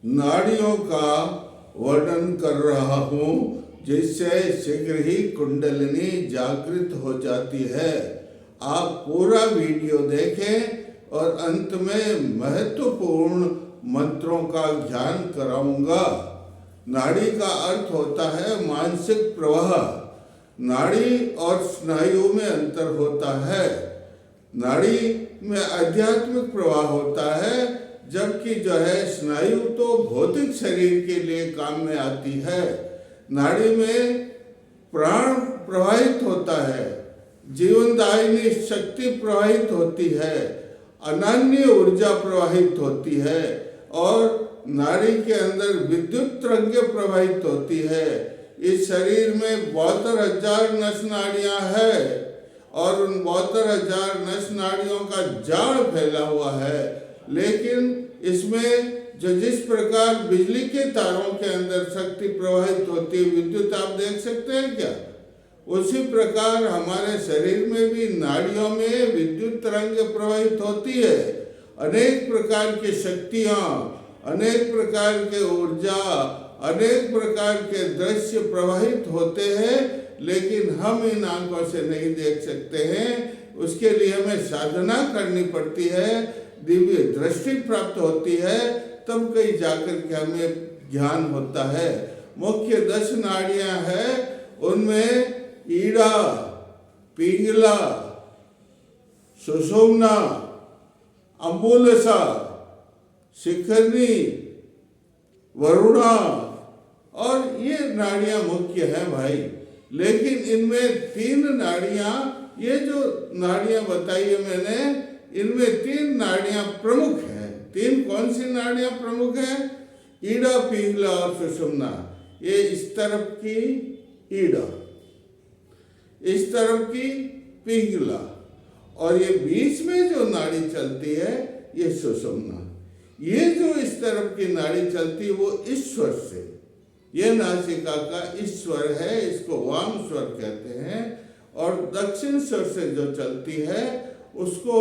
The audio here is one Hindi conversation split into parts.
नाड़ियों का वर्णन कर रहा हूँ, जिससे शीघ्र ही कुंडलिनी जागृत हो जाती है। आप पूरा वीडियो देखें और अंत में महत्वपूर्ण मंत्रों का ज्ञान कराऊंगा। नाड़ी का अर्थ होता है मानसिक प्रवाह। नाड़ी और स्नायु में अंतर होता है। नाड़ी में आध्यात्मिक प्रवाह होता है, जबकि जो है स्नायु तो भौतिक शरीर के लिए काम में आती है। नाड़ी में प्राण प्रवाहित होता है, जीवनदायिनी शक्ति प्रवाहित होती है, अनन्य ऊर्जा प्रवाहित होती है और नाड़ी के अंदर विद्युत तरंगें प्रवाहित होती है। इस शरीर में 72,000 नस नाड़ियाँ है और उन 72,000 नस नाड़ियों का जाल फैला हुआ है। लेकिन इसमें जो जिस प्रकार बिजली के तारों के अंदर शक्ति प्रवाहित होती है, विद्युत आप देख सकते हैं क्या, उसी प्रकार हमारे शरीर में भी नाड़ियों में विद्युत तरंगें प्रवाहित होती है। अनेक प्रकार की शक्तियाँ, अनेक प्रकार के ऊर्जा, अनेक प्रकार के दृश्य प्रवाहित होते हैं, लेकिन हम इन आंखों से नहीं देख सकते हैं। उसके लिए हमें साधना करनी पड़ती है, दिव्य दृष्टि प्राप्त होती है, तब कहीं जाकर के हमें ज्ञान होता है। मुख्य 10 नाड़ियां हैं, उनमें ईड़ा, पिंगला, सुषुम्ना, अम्बुलसा, शिखरनी, वरुणा और ये नाड़ियां मुख्य हैं भाई। लेकिन इनमें 3 नाड़ियां, ये जो नाड़ियां बताई है मैंने, इनमें 3 नाड़ियां प्रमुख हैं। 3 कौन सी नाड़ियां प्रमुख हैं? ईड़ा, पिंगला और सुषुम्ना। ये इस तरफ की ईड़ा, इस तरफ की पिंगला और ये बीच में जो नाड़ी चलती है ये सुषुम्ना। ये जो इस तरफ की नाड़ी चलती है वो ईश्वर से, ये नासिका का ईश्वर है, इसको वाम स्वर कहते हैं। और दक्षिण स्वर से जो चलती है उसको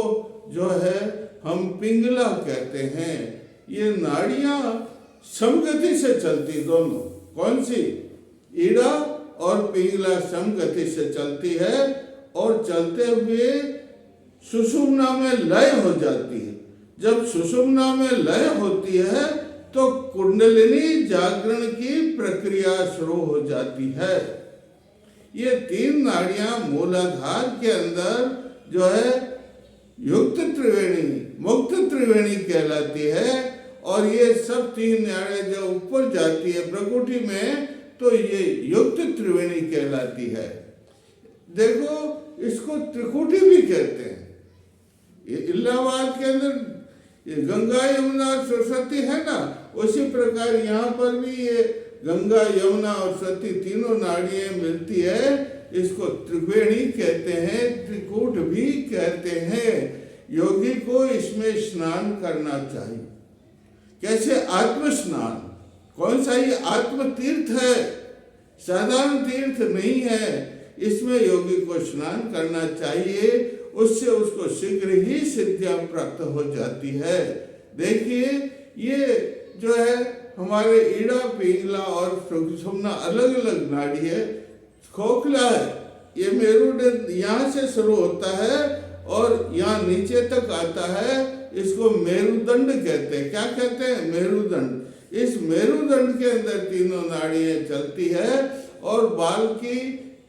जो है हम पिंगला कहते हैं। ये नाड़ियां समगति से चलती, दोनों कौन सी, ईड़ा और पिंगला समगति से चलती है और चलते हुए सुषुम्ना में लय हो जाती है। जब सुषुम्ना में लय होती है तो कुंडलिनी जागरण की प्रक्रिया शुरू हो जाती है। ये 3 नाड़ियां मूलाधार के अंदर जो है युक्त त्रिवेणी, मुक्त त्रिवेणी कहलाती है। और ये सब 3 नाड़ियां जो ऊपर जाती है प्रकृति में, तो ये युक्त त्रिवेणी कहलाती है। देखो, इसको त्रिकुटी भी कहते हैं। ये इलाहाबाद के अंदर ये गंगा, यमुना और सरस्वती है ना, उसी प्रकार यहाँ पर भी ये गंगा, यमुना और सरस्वती तीनों नाड़ियाँ मिलती है। इसको त्रिवेणी कहते हैं, त्रिकूट भी कहते हैं। योगी को इसमें स्नान करना चाहिए। कैसे? आत्म स्नान। कौन सा? ये आत्म तीर्थ है, साधारण तीर्थ नहीं है। इसमें योगी को स्नान करना चाहिए, उससे उसको शीघ्र ही सिद्धियां प्राप्त हो जाती है। देखिए, ये जो है हमारे ईड़ा, पिंगला और सुषुम्ना अलग अलग नाड़ी है। खोखला है, ये मेरुदंड यहाँ से शुरू होता है और यहाँ नीचे तक आता है। इसको मेरुदंड कहते हैं। क्या कहते हैं? मेरुदंड। इस मेरुदंड के अंदर तीनों नाड़ियाँ चलती है और बाल की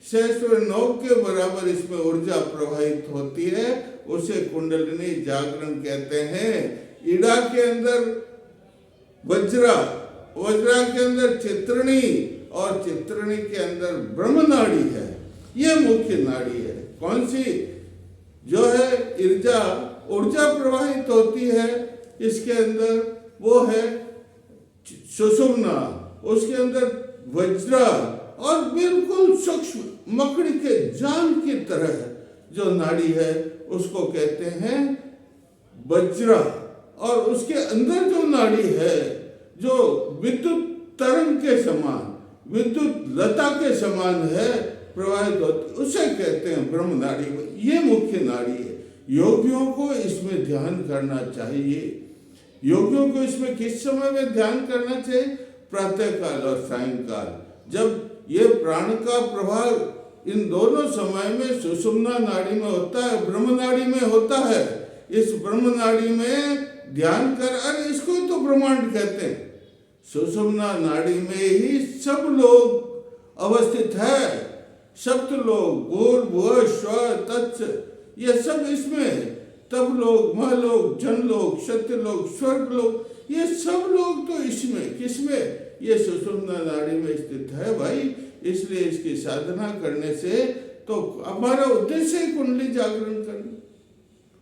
शेष नोक के बराबर इसमें ऊर्जा प्रवाहित होती है, उसे कुंडलिनी जागरण कहते हैं। ईड़ा के अंदर वज्रा, वज्रा के अंदर चित्रणी और चित्रणी के अंदर ब्रह्म नाड़ी है। ये मुख्य नाड़ी है। कौन सी? जो है ऊर्जा प्रवाहित होती है इसके अंदर, वो है सुषुम्ना। उसके अंदर वज्रा और बिल्कुल सूक्ष्म मकड़ी के जाल की तरह जो नाड़ी है उसको कहते हैं वज्रा। और उसके अंदर जो नाड़ी है जो विद्युत तरंग के समान, विद्युत लता के समान है, प्रवाहित होती, उसे कहते हैं ब्रह्म नाड़ी। ये मुख्य नाड़ी है। योगियों को इसमें ध्यान करना चाहिए। योगियों को इसमें किस समय में ध्यान करना चाहिए? प्रातः काल और सायंकाल, जब ये प्राण का प्रभाव इन दोनों समय में सुषुम्ना नाड़ी में होता है, ब्रह्म नाड़ी में होता है। इस ब्रह्म नाड़ी में ध्यान कर, अरे इसको ही तो ब्रह्मांड कहते हैं। सुषुम्ना नाड़ी में ही सब लोग अवस्थित है, सप्त लोग, भूर्भुवः स्वः तत्स, ये सब इसमें है। तब लोग, महलोक, जनलोक, सत्यलोक, स्वर्ग लोक, ये सब लोग तो इसमें, किसमें? ये सुषुम्ना नाड़ी में स्थित है भाई। इसलिए इसकी साधना करने से तो हमारा उद्देश्य है कुंडली जागरण करना।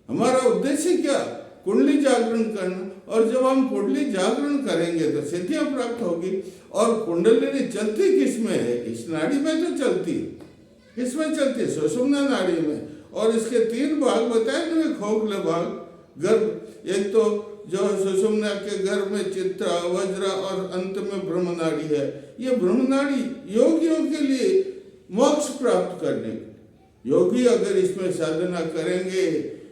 हमारा उद्देश्य क्या? कुंडली जागरण करना। और जब हम कुंडली जागरण करेंगे तो सिद्धियां प्राप्त होगी। और कुंडलिनी चलती किसमें है? इस नाड़ी में तो चलती है। किसमें चलती है? सुषुम्ना नाड़ी में। और इसके 3 भाग बताए ना, खोखले भाग, गर्भ, एक तो जो सुषुम्ना के गर्भ में चित्रा, वज्रा और अंत में ब्रह्म नाड़ी है। ये ब्रह्म नाड़ी योगियों के लिए मोक्ष प्राप्त करने के, योगी अगर इसमें साधना करेंगे,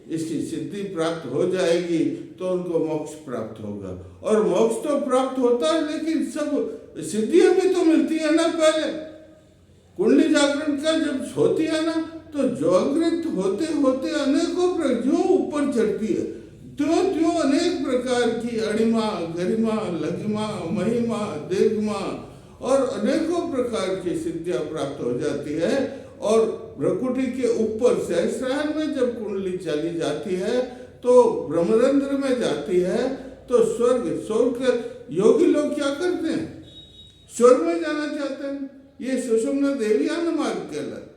इसकी सिद्धि प्राप्त हो जाएगी तो उनको मोक्ष प्राप्त होगा। और मोक्ष तो प्राप्त होता है, लेकिन सब सिद्धियां भी तो मिलती है ना। पहले कुंडली जागरण का जब होती है ना, तो जागृत होते होते अनेकों जो ऊपर चढ़ती है, त्यों अनेक प्रकार की अणिमा, गरिमा, लघिमा, महिमा, दीर्घमा और अनेकों प्रकार की सिद्धियां प्राप्त हो जाती है। और भ्रकुटी के ऊपर सहस्रार में जब कुंडली चली जाती है तो ब्रह्मरंध्र में जाती है, तो स्वर्ग योगी लोग क्या करते हैं? स्वर्ग में जाना चाहते हैं। ये सुषुम्ना देवयान मार्ग कहलाता।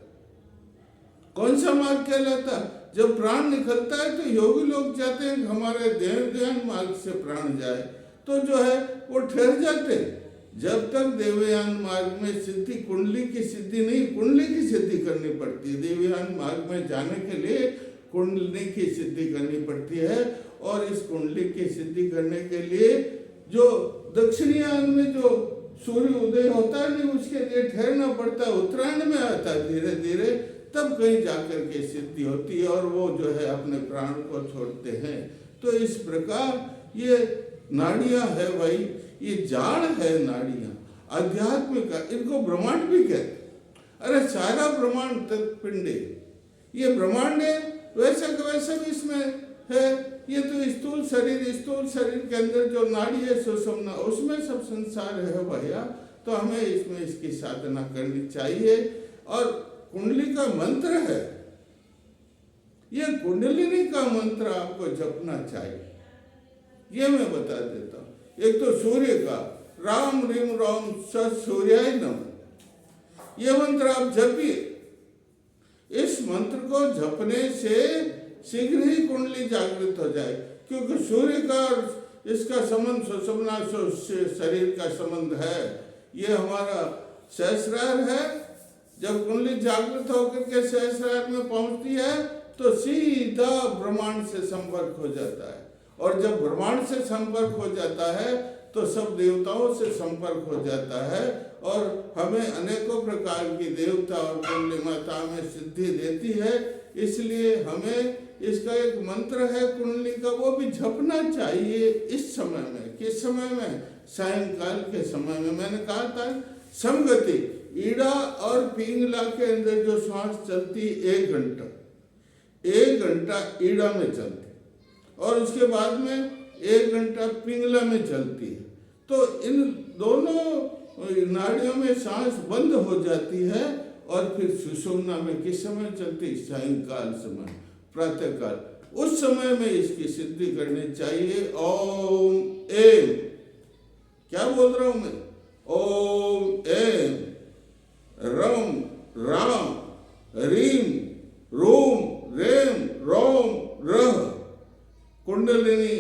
कौन सा मार्ग कहलाता? जब प्राण निकलता है तो योगी लोग चाहते हैं कि हमारे देवयान मार्ग से प्राण जाए, तो जो है वो ठहर जाते हैं। जब तक देवयान मार्ग में सिद्धि, कुंडली की सिद्धि नहीं, कुंडली की सिद्धि करनी पड़ती है। देवयान मार्ग में जाने के लिए कुंडली की सिद्धि करनी पड़ती है। और इस कुंडली की सिद्धि करने के लिए जो दक्षिणायन में जो सूर्य उदय होता है नहीं, उसके लिए ठहरना पड़ता है। उत्तरायण में आता है धीरे धीरे, तब कहीं जाकर के सिद्धि होती है और वो जो है अपने प्राण को छोड़ते हैं। तो इस प्रकार ये नाड़ियां है भाई, ये जाड़ है नाड़ियां, आध्यात्मिक, इनको ब्रह्मांड भी कहते। अरे सारा ब्रह्मांड तत्पिंड, ये ब्रह्मांड है, वैसा का वैसा भी इसमें है। ये तो स्थूल शरीर के अंदर जो नाड़ी है सुषुम्ना, उसमें सब संसार है भैया। तो हमें इसमें इसकी साधना करनी चाहिए। और कुंडली का मंत्र है, ये कुंडलिनी का मंत्र आपको जपना चाहिए। ये मैं बता देता हूँ। एक तो सूर्य का राम ह्रीम रोम सूर्याय नमः, ये मंत्र आप जपिए। इस मंत्र को जपने से शीघ्र ही कुंडली जागृत हो जाए, क्योंकि सूर्य का इसका संबंध सुषुम्ना शरीर का संबंध है। ये हमारा सहस्रार है। जब कुंडली जागृत होकर के सहस्रार में पहुंचती है तो सीधा ब्रह्मांड से संपर्क हो जाता है। और जब ब्रह्मांड से संपर्क हो जाता है तो सब देवताओं से संपर्क हो जाता है और हमें अनेकों प्रकार की देवता और कुंडली माता में सिद्धि देती है। इसलिए हमें इसका एक मंत्र है कुंडली का, वो भी जपना चाहिए इस समय में। किस समय में? सायंकाल के समय में। मैंने कहा था समगति, ईड़ा और पिंगला के अंदर जो श्वास चलती 1 घंटा, 1 घंटा ईड़ा में चलती और उसके बाद में 1 घंटा पिंगला में चलती है। तो इन दोनों नाड़ियों में सांस बंद हो जाती है और फिर सुषुम्ना में किस समय चलती? सायंकाल समय, प्रातः काल। उस समय में इसकी सिद्धि करनी चाहिए। ओम एम, क्या बोल रहा हूं मैं? ओम एम रम राम रीम रोम रेम रोम रह कुंडलिनी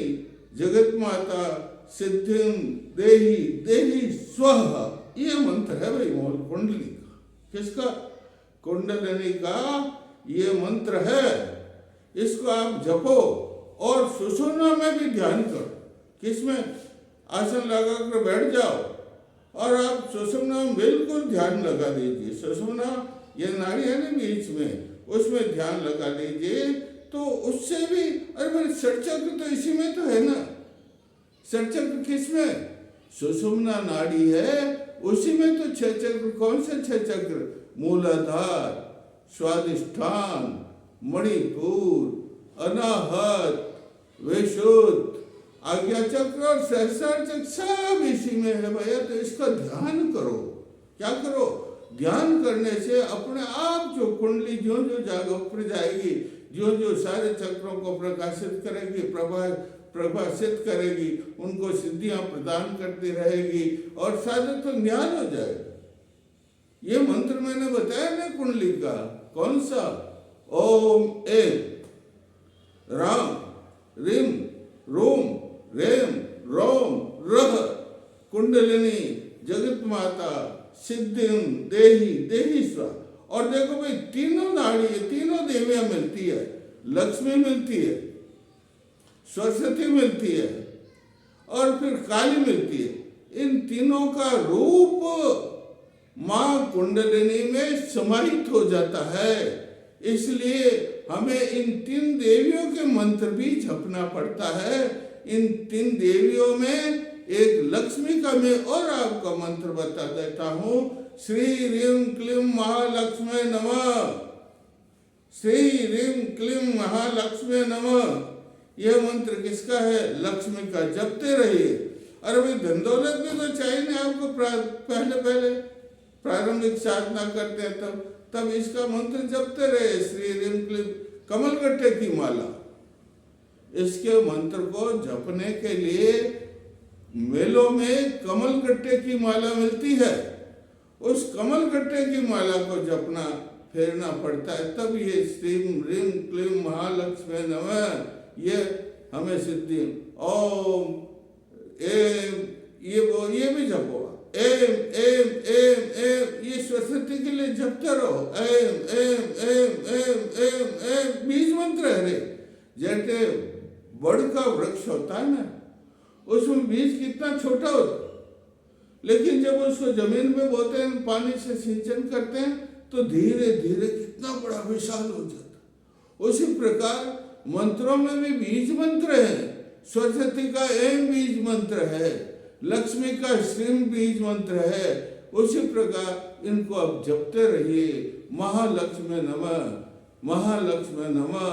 जगत माता सिद्धिम देही देही स्वः। ये मंत्र है भाई कुंडली का। किसका? कुंडलिनी का ये मंत्र है। इसको आप जपो और सुषुम्ना में भी ध्यान करो। किसमें? आसन लगा कर बैठ जाओ और आप सुषुम्ना में बिल्कुल ध्यान लगा दीजिए। सुषुम्ना ये नाड़ी है ना बीच में, उसमें ध्यान लगा लीजिए। तो उससे भी, अरे मेरे षट चक्र तो इसी में तो है ना, षटचक्र किसमें? सुषुम्ना नाड़ी है, उसी में तो 6 चक्र। कौन से 6 चक्र? मूलाधार, स्वादिष्ठान, मणिपुर, अनाहत, विशुद्ध, आज्ञा चक्र और सहस्रार चक्र सब इसी में है भैया। तो इसका ध्यान करो। क्या करो? ध्यान करने से अपने आप जो कुंडली जो जो ऊपर जाएगी, जो जो सारे चक्रों को प्रकाशित करेगी, प्रभाषित करेगी, उनको सिद्धियां प्रदान करती रहेगी और साधक तो ज्ञान हो जाएगा। ये मंत्र मैंने बताया ना कुंडली का, कौन सा? ओम एम राम रिम रोम रेम रोम रह कुंडलिनी जगत माता सिद्धिम देही देही स्वा। और देखो भाई, तीनों नाड़ी, तीनों देवियां मिलती है। लक्ष्मी मिलती है, सरस्वती मिलती है और फिर काली मिलती है। इन तीनों का रूप मां कुंडलिनी में समाहित हो जाता है। इसलिए हमें इन 3 देवियों के मंत्र भी जपना पड़ता है। इन 3 देवियों में एक लक्ष्मी का मैं और आपका मंत्र बता देता हूं। श्री रीम क्लीम महालक्ष्मी नमः, श्री रीम क्लीम महालक्ष्मी नमः। यह मंत्र किसका है? लक्ष्मी का। जपते रहिए। अरे भाई, धन दौलत भी तो चाहिए ना आपको। पहले प्रारंभिक साधना करते हैं तब इसका मंत्र जपते रहे। श्री रीम क्लीम कमलगट्टे की माला। इसके मंत्र को जपने के लिए मेलों में कमलगट्टे की माला मिलती है। उस कमलगट्टे की माला को जपना, फेरना पड़ता है, तब ये श्रीम रीम क्लीम महालक्ष्मी नमः ये हमें सिद्धि। ओम एम, ये भी जपो। एम एम एम एम, ये सरस्वती के लिए जपते रहो। एम एम एम एम एम एम बीज मंत्र है रे। जैसे बड़ का वृक्ष होता है ना, उसमें बीज कितना छोटा होता है, लेकिन जब उसको जमीन में बोते हैं, पानी से सिंचन करते हैं, तो धीरे धीरे कितना बड़ा विशाल हो जाता। उसी प्रकार मंत्रों में भी बीज मंत्र है। सरस्वती का एम बीज मंत्र है, लक्ष्मी का श्रीम बीज मंत्र है। उसी प्रकार इनको अब जपते रहिए। महालक्ष्मी नमः, महालक्ष्मी नमः,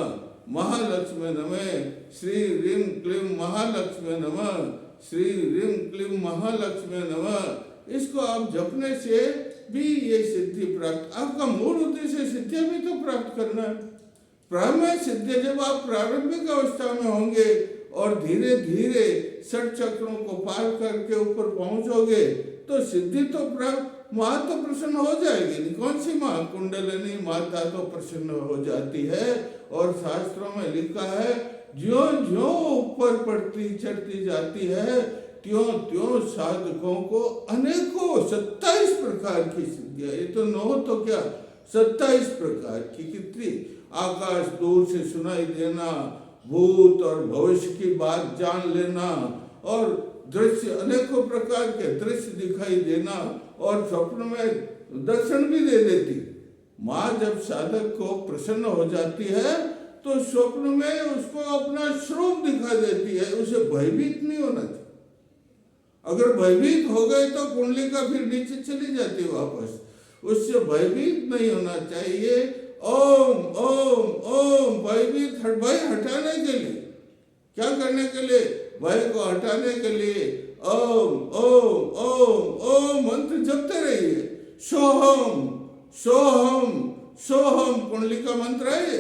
महालक्ष्मी नमः, श्री रीम क्लीम महालक्ष्मी नमः, श्री रीम क्लीम महालक्ष्मी नमः। इसको आप जपने से भी ये सिद्धि प्राप्त। आपका मूल उद्देश्य सिद्धियां भी तो प्राप्त करना है। प्रारंभिक सिद्धि जब आप प्रारंभिक अवस्था में होंगे और धीरे धीरे 6 चक्रों को पार करके ऊपर पहुंचोगे तो सिद्धि तो प्राप्त। माँ तो प्रसन्न हो जाएगी। कौन सी माँ? कुंडलिनी माता तो प्रसन्न हो जाती है। और शास्त्रों में लिखा है, ज्यों ज्यों ऊपर पड़ती चढ़ती जाती है, त्यों त्यों साधकों को अनेकों 27 प्रकार की सिद्धियां। ये तो 9 तो क्या 27 प्रकार की। कितनी? आकाश दूर से सुनाई देना, भूत और भविष्य की बात जान लेना, और दृश्य अनेकों प्रकार के दृश्य दिखाई देना, और स्वप्न में दर्शन भी दे देती। माँ जब साधक को प्रसन्न हो जाती है तो स्वप्न में उसको अपना स्वरूप दिखा देती है। उसे भयभीत नहीं होना चाहिए। अगर भयभीत हो गए तो कुंडली का फिर नीचे चली जाती वापस। उससे भयभीत नहीं होना चाहिए। ओम ओम ओम भयभीत भय हटाने के लिए। क्या करने के लिए? भय को हटाने के लिए ओम ओम ओम ओम मंत्र जपते रहिए। सोहम सोहम सोहम कुंडली का मंत्र है।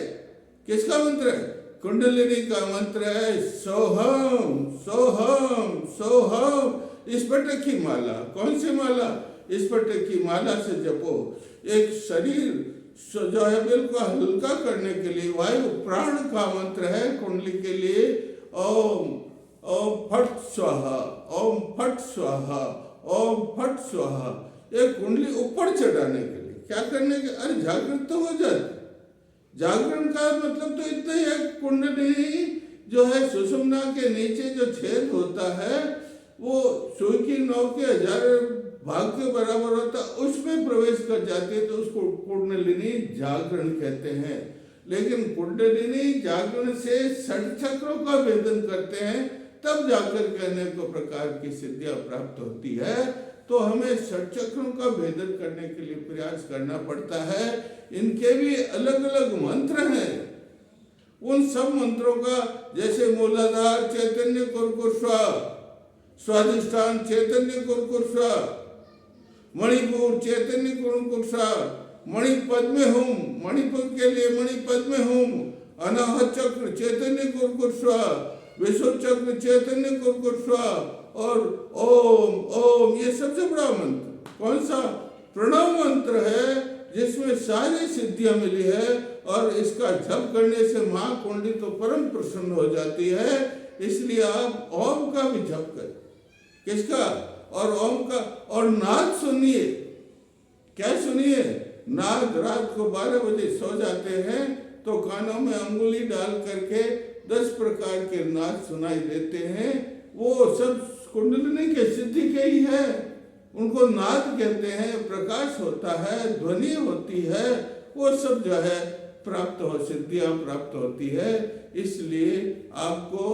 किसका मंत्र है? कुंडलिनी का मंत्र है। सोहम सोहम सोहम। इस पट्टे की माला। कौन सी माला? इस पट्टे की माला से जपो। एक शरीर जो है बिल्कुल हल्का करने के लिए वायु प्राण का मंत्र है कुंडली के लिए। ओम ओम फट स्वाहा, ओम फट स्वाहा, ओम फट स्वाहा। ये कुंडली ऊपर चढ़ाने के लिए। क्या करने के? अरे जागृत तो हो जाती। जागरण का मतलब तो इतना ही है, कुंडली जो है सुषुम्ना के नीचे जो छेद होता है वो सुई की नौ के 1000 भाग के बराबर होता है, उसमें प्रवेश कर जाती है तो उसको कुंडलिनी जागरण कहते हैं। लेकिन कुंडलिनी जागरण से 6 चक्रों का भेदन करते हैं, तब जाकर के अनेक प्रकार की सिद्धियां प्राप्त होती है। तो हमें षटचक्रों का भेदन करने के लिए प्रयास करना पड़ता है। इनके भी अलग अलग मंत्र हैं। उन सब मंत्रों का, जैसे मूलाधार चैतन्य कुरकुर स्वाधिष्ठान चैतन्य कुरकुर, मणिपुर चैतन्य कुरकुर, मणिपद में हूं, मणिपुर के लिए मणिपद में हूं, अनाहत चक्र चैतन्य कुरकुर, विश्व चक्र चैतन्य कुरकुर, और ओम ओम, ये सबसे बड़ा मंत्र कौन सा? प्रणव मंत्र है, जिसमें सारी सिद्धियां मिली है। और इसका जप करने से महाकुंडली तो परम प्रसन्न हो जाती है। इसलिए आप ओम का भी जप करें। किसका? और ओम का। और नाद सुनिए। क्या सुनिए? नाद रात को 12 बजे सो जाते हैं तो कानों में अंगुली डाल करके 10 प्रकार के नाद सुनाई देते हैं। वो सब कुंडलिनी के सिद्धि के ही है। उनको नाद कहते हैं। प्रकाश होता है, ध्वनि होती है, वो सब जो है प्राप्त हो, सिद्धियां प्राप्त होती है। इसलिए आपको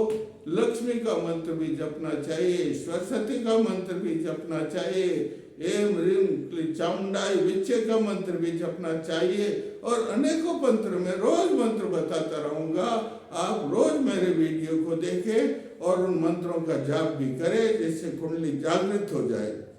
लक्ष्मी का मंत्र भी जपना चाहिए, सरस्वती का मंत्र भी जपना चाहिए, एम ह्रीम क्लीं चामुंडाय विच्चे का मंत्र भी जपना चाहिए। और अनेकों मंत्र में रोज मंत्र बताता रहूंगा। आप रोज मेरे वीडियो को देखें और उन मंत्रों का जाप भी करें, जिससे कुंडली जागृत हो जाए।